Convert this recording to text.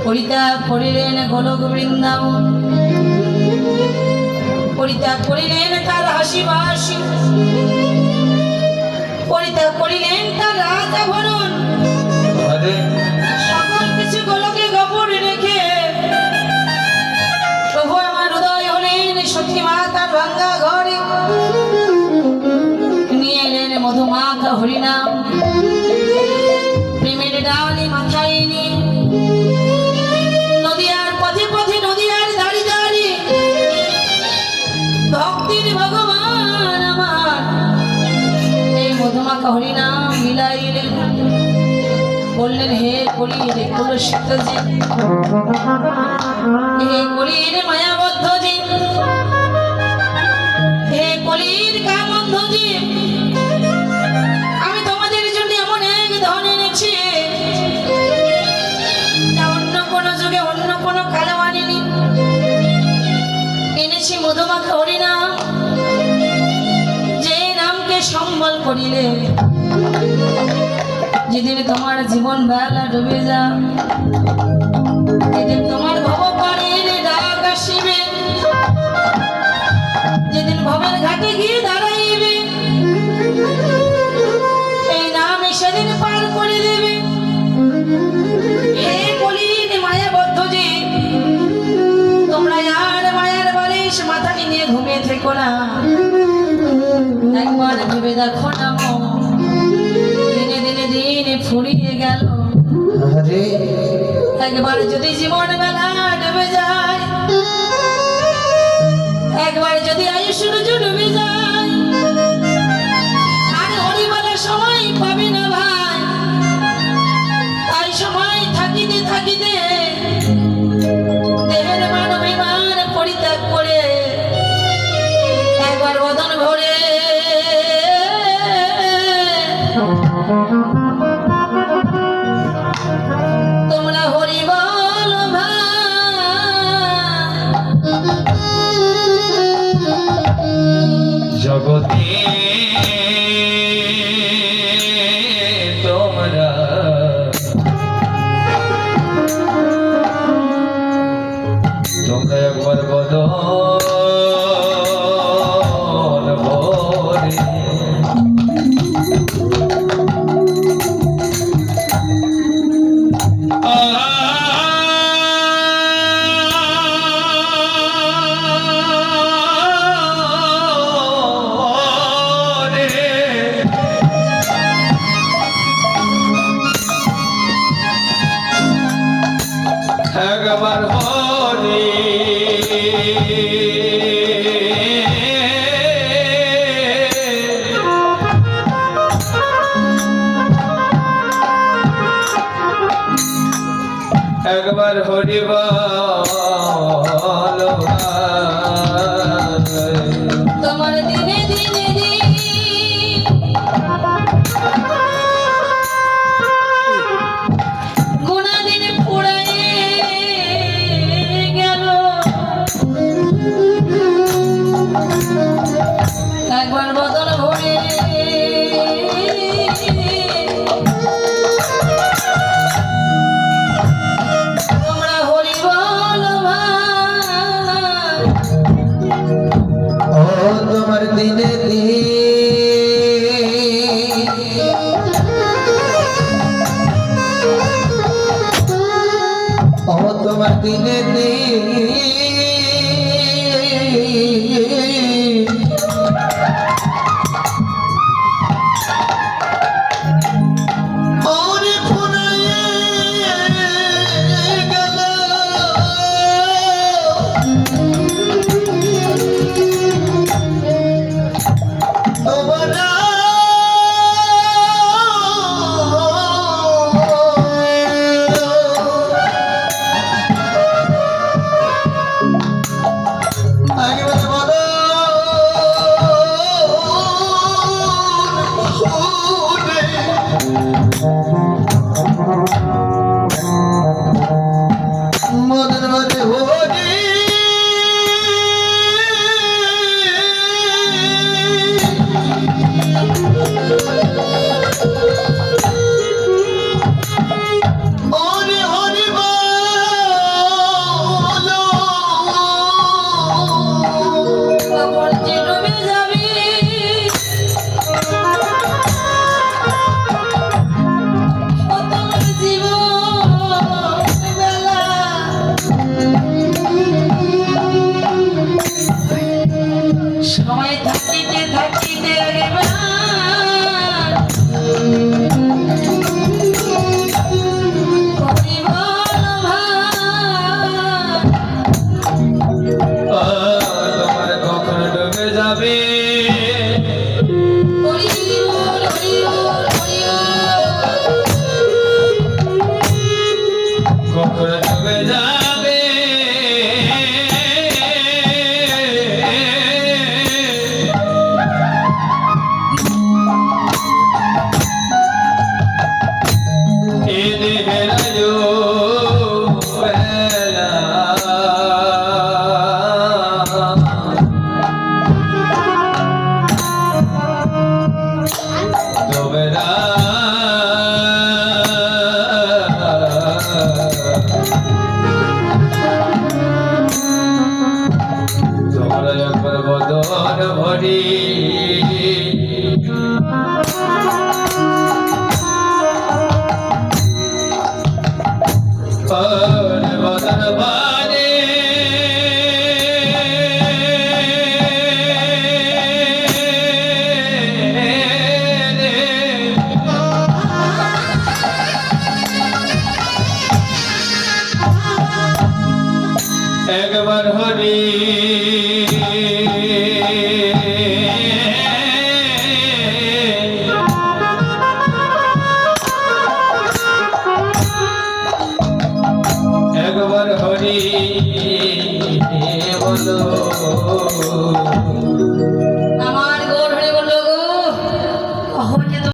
পরিত্যাগ করিলেন গোলক বৃন্দাবন, পরিত্যাগ করিলেন তার হাসিবাসি, পরিত্যাগ করিলেন তার রাজভরণ, সকল কিছু গোলকে গোপন রেখে প্রভু আমার হৃদয় হলেন সখী মাতার ভাঙ্গা ঘরে, নিয়ে এলেন মধুমাখা হরিনাম, প্রেমের ডালি মাথায় নিয়ে নদিয়ার পথে পথে নদিয়ার দাঁড়ি দাঁড়ি ভক্তির ভগবান আমার এই মধুমাখা হরিনাম মিলাইলেন। বললেন হে কলির কুলসিত যে, হে কলির মায়াবদ্ধ যে, হে কলির কামন্ধ যে, আমি তোমাদের জন্য এমন এক ধন এনেছি যা অন্য কোনো যুগে অন্য কোনো কালো আনিনি। এনেছি মধুমাখা হরিনাম, যে নামকে সম্বল করিলে যেদিন তোমার জীবন বেলা ডুবে যা, যেদিন তোমার ভব পারের ডাক আসিবে, যেদিন ভবের ঘাটে গিয়ে দাঁড়াইবে, এই নাম সেদিন পার করে দেবে। হে কলির মায়াবদ্ধ যে, তোমরা আর মায়ার বালিশ মাথা নিয়ে ঘুমিয়ে থেকো না, একবার ভেবে দেখো না মন দিনে দিনে দিনে ফুরিয়ে গেল। একবার যদি জীবন বেলা ডুবে যায়, একবার যদি আয়ুষ ডুবে যায়, আর হরিবলার সময় পাবে না ভাই। তাই সময় থাকিতে থাকিতে দেহের মান অভিমান পরিত্যাগ করে একবার বদন ভরে তোমরা হরি বল জগতে তোমরা তোমরা একবার বদন ভরে একবার হরি একবার হরি বল তোমার দিনে দিনে দিন গুণা দিন পুরায়ে গেল, একবার বদন ভরে তোমরা হরি বল ও তোমার দিনে দিন ও তোমার দিনে দিন মুখর ডুবে যাবে এ দেহের বেলা ডুবেরা তোমরা একবার বদন ভরি বদন বারে একবার হরি একবার হরি বলো